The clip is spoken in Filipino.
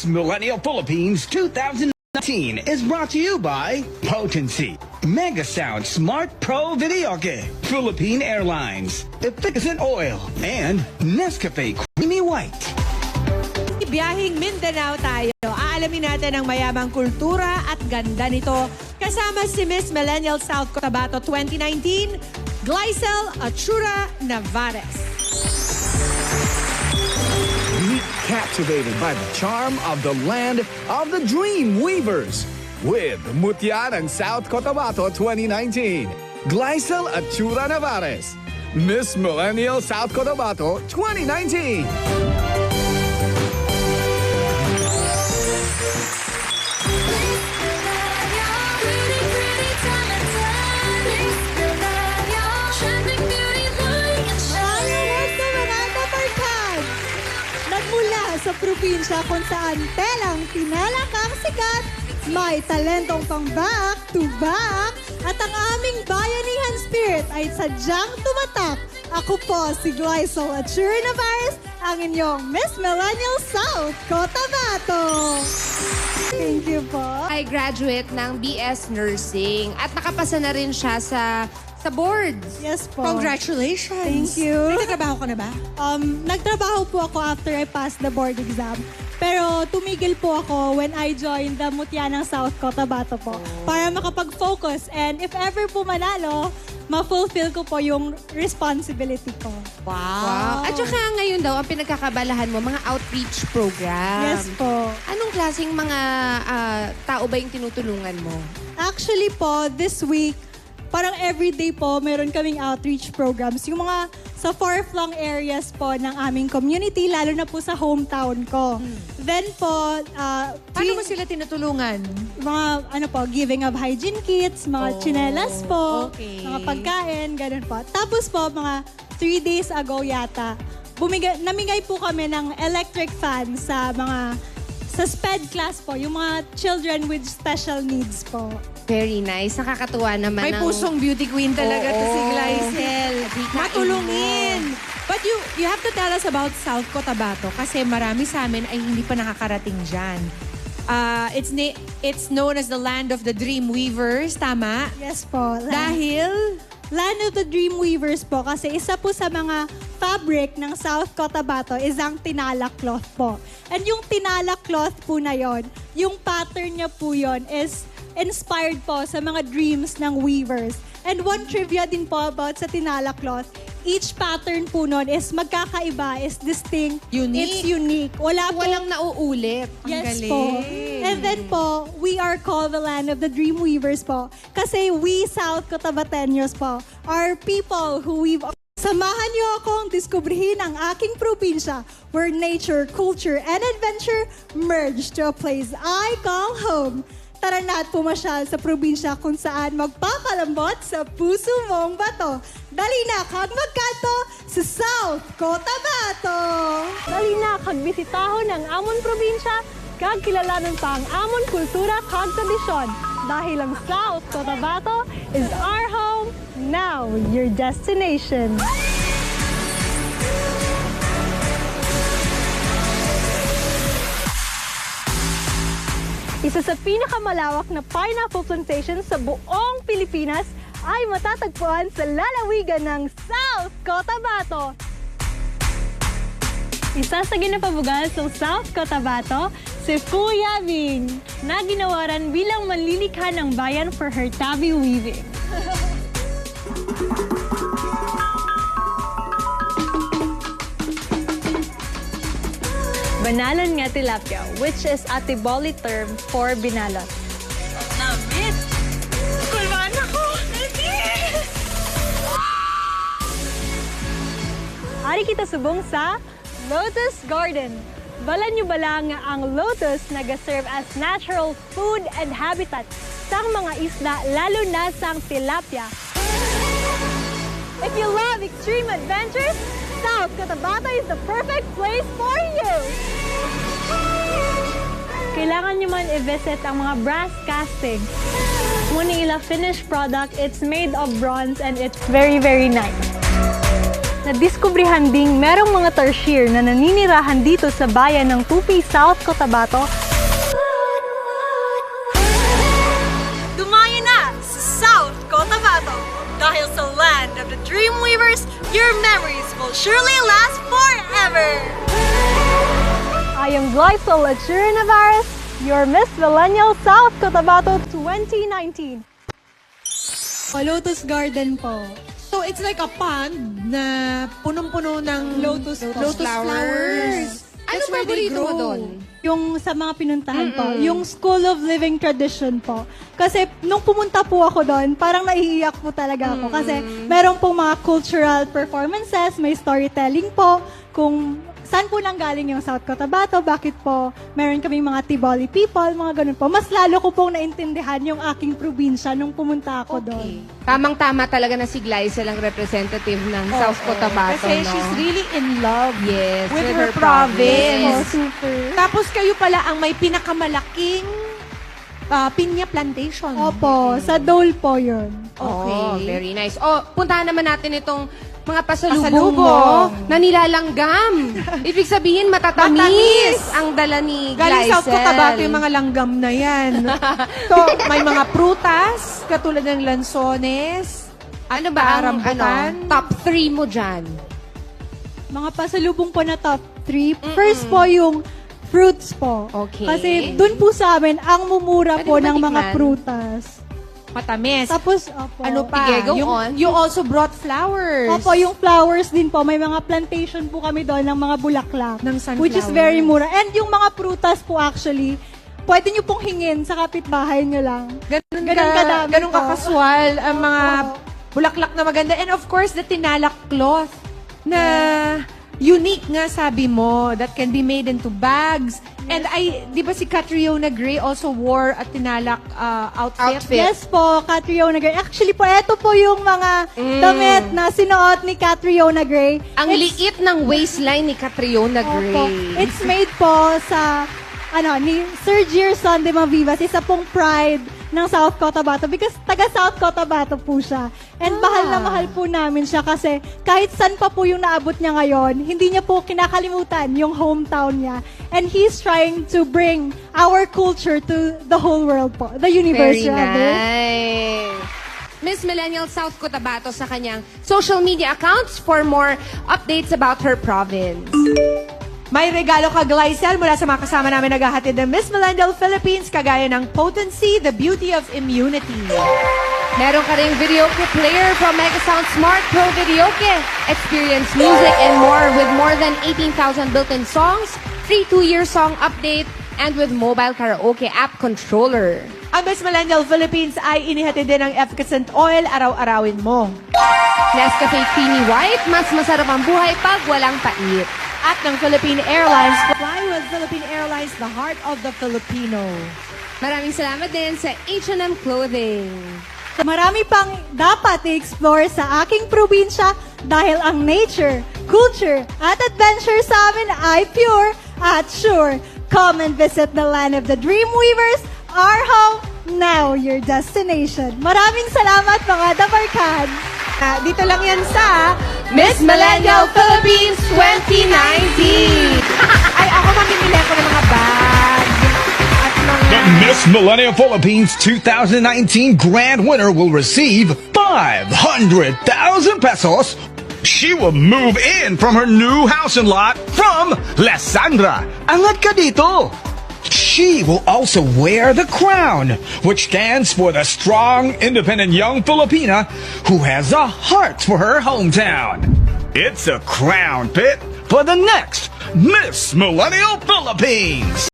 Miss Millennial Philippines 2019 is brought to you by Potency, Mega Sound Smart Pro Videoke, Philippine Airlines, Efficient Oil, and Nescafe Creamy White. Biyahing Mindanao tayo. Aalamin natin ang mayamang kultura at ganda nito. Kasama si Miss Millennial South Cotabato 2019, Glycel Achura Navarez. Be captivated by the charm of the land of the Dream Weavers with Mutya ng South Cotabato 2019, Glycel Achura Navarez, Miss Millennial South Cotabato 2019. Sa probinsya kung saan telang tinalak ang sikat, may talentong pang back to back, at ang aming bayanihan spirit ay sadyang tumatak. Ako po si Glycel Achura Navarez, ang inyong Miss Millennial South Cotabato. Thank you po. Ay graduate ng BS Nursing at nakapasa na rin siya sa boards. Yes po. Congratulations. Thank you. May nagtrabaho ka na ba? Nagtrabaho po ako after I passed the board exam. Pero tumigil po ako when I joined the Mutya ng South Cotabato po. Para makapag-focus. And if ever po manalo, ma-fulfill ko po yung responsibility ko. Wow. At saka ngayon daw, ang pinagkakabalahan mo, mga outreach program. Yes po. Anong klaseng mga tao ba yung tinutulungan mo? Actually po, this week, parang everyday po, meron kaming outreach programs. Yung mga sa far-flung areas po ng aming community, lalo na po sa hometown ko. Then po, Paano mo sila tinutulungan? mga giving of hygiene kits, mga tsinelas po, okay. mga pagkain, ganun po. Tapos po, mga 3 days ago yata, namigay po kami ng electric fan sa SPED class po, yung mga children with special needs po. Very nice. Nakakatuwa naman. May pusong beauty queen talaga to si Glycel. Matulungin. But you have to tell us about South Cotabato kasi marami sa amin ay hindi pa nakakarating dyan. It's known as the land of the Dream Weavers, tama? Yes po. Dahil Land of the Dream Weavers po kasi isa po sa mga fabric ng South Cotabato is ang tinala cloth po. And yung tinala cloth po na yon, yung pattern niya po yon is inspired po sa mga dreams ng weavers. And one trivia din po about sa tinala cloth, each pattern po nun is magkakaiba, is distinct. Unique. It's unique. walang nauulit. Ang Yes galing. po. And then po, we are called the land of the Dream Weavers po. Kasi we South Cotabateños po are people who weave. Samahan niyo akong diskubrihin ang aking probinsya where nature, culture, and adventure merge to a place I call home. Tara na at pumasyal sa probinsya kung saan magpakalambot sa puso mong bato. Dali na kag magkanto sa South Cotabato! Dali na kag bisitahon ang amon probinsya kag kilalanon pa ang amon kultura kag tradisyon. Dahil ang South Cotabato is our home, now your destination. Isa sa pinakamalawak na pineapple plantation sa buong Pilipinas ay matatagpuan sa lalawigan ng South Cotabato. Isa sa ginapabugal sa South Cotabato, si Kuya Bing, na ginawaran bilang manlilikha ng bayan for her tabi weaving. Banalan nga tilapia, which is Atiboli term for binalot. Namit! Kulban ako! Ari kita subong sa Lotus Garden. Bala nyo bala nga ang lotus nag-serve as natural food and habitat sa mga isla, lalo na sa tilapia. If you love extreme adventures, South Cotabato is the perfect place for you! Kailangan nyo man i-visit ang mga brass castings. Muna ila finished product, it's made of bronze and it's very, very nice. Nadiskubrihan ding merong mga tarsier na naninirahan dito sa bayan ng Tupi, South Cotabato. Dumayo na sa South Cotabato. Dahil sa land of the Dreamweavers, your memories will surely last forever. I am Glycel Achura Navarez, your Miss Millennial South Cotabato 2019. Lotus Garden po. So it's like a pond na punong-puno ng Lotus flowers. Ano That's where they paborito mo grow. doon? Yung sa mga pinuntahan po, yung School of Living Tradition po. Kasi nung pumunta po ako doon, parang naiiyak po talaga ako. Kasi meron pong mga cultural performances, may storytelling po, kung saan po nanggaling yung South Cotabato, bakit po meron kaming mga Tiboli people, mga ganun po. Mas lalo ko pong naintindihan yung aking probinsya nung pumunta ako doon. Tamang-tama talaga na si Glycel ang representative ng South Cotabato, Kasi no? she's really in love Yes, with with her her province. Oh, super. Tapos kayo pala ang may pinakamalaking pinya plantation. Opo, sa Dole po yun. Okay. Oh, very nice. Oh, puntahan naman natin itong mga pasalubong Pasalubong. mo na nilalanggam. Ibig sabihin, matatamis Matamis. ang dala ni Galing Glycel. South Cotabato yung mga langgam na yan. So, may mga prutas, katulad ng lansones. Ano ba ang rambutan? top 3 mo dyan? Mga pasalubong po na top 3. First po yung fruits po. Okay. Kasi dun po sa amin, ang mumura Pwede po mo ng mga matikman? prutas. Matamis. Tapos, opo. Ano pa? Sige, go Yung- on. You also brought flowers. Opo, yung flowers din po. May mga plantation po kami doon ng mga bulaklak. Ng sunflower. Which is very mura. And yung mga prutas po actually, pwede nyo pong hingin sa kapitbahay nyo lang. Ganun kadami ganun po. kakaswal ang mga Opo. bulaklak na maganda. And of course, the tinalak cloth na unique nga sabi mo that can be made into bags. And di ba si Catriona Gray also wore a tinalak outfit? Yes po, Catriona Gray. Actually po, eto po yung mga damit na sinuot ni Catriona Gray. Ang liit ng waistline ni Catriona Opo. Gray. It's made po sa ni Sir Gerson de Mavivas, isa pong pride ng South Cotabato because taga South Cotabato po siya. And mahal na mahal po namin siya kasi kahit saan pa po yung naabot niya ngayon, hindi niya po kinakalimutan yung hometown niya. And he's trying to bring our culture to the whole world po. The universe, Very rather. nice. Miss Millennial South Cotabato sa kanyang social media accounts for more updates about her province. May regalo ka, Glycel, mula sa mga kasama namin naghahatid ng Miss Millennial Philippines, kagaya ng Potency, The Beauty of Immunity. Meron ka ring videoke player from Megasound Smart Pro Videoke. Experience music and more with more than 18,000 built-in songs, free 2-year song update, and with mobile karaoke app controller. Ang Miss Millennial Philippines ay inihatid din ng efficient oil, araw-arawin mo. Nescafe Creamy White, mas masarap ang buhay pag walang pait. At ng Philippine Airlines, fly with Philippine Airlines, the heart of the Filipino. Maraming salamat din sa H&M Clothing. Marami pang dapat i-explore sa aking probinsya dahil ang nature, culture, at adventure sa amin ay pure at sure. Come and visit the land of the Dreamweavers, our home, now your destination. Maraming salamat mga dabarkan! Dito lang yan sa Miss Millennial Philippines 2019! Ay, ako mamimili ako ng mga bag. At mga... The Miss Millennial Philippines 2019 grand winner will receive 500,000 pesos. She will move in from her new house and lot from Lesandra. Angat ka dito. She will also wear the crown, which stands for the strong, independent young Filipina who has a heart for her hometown. It's a crown pit for the next Miss Millennial Philippines.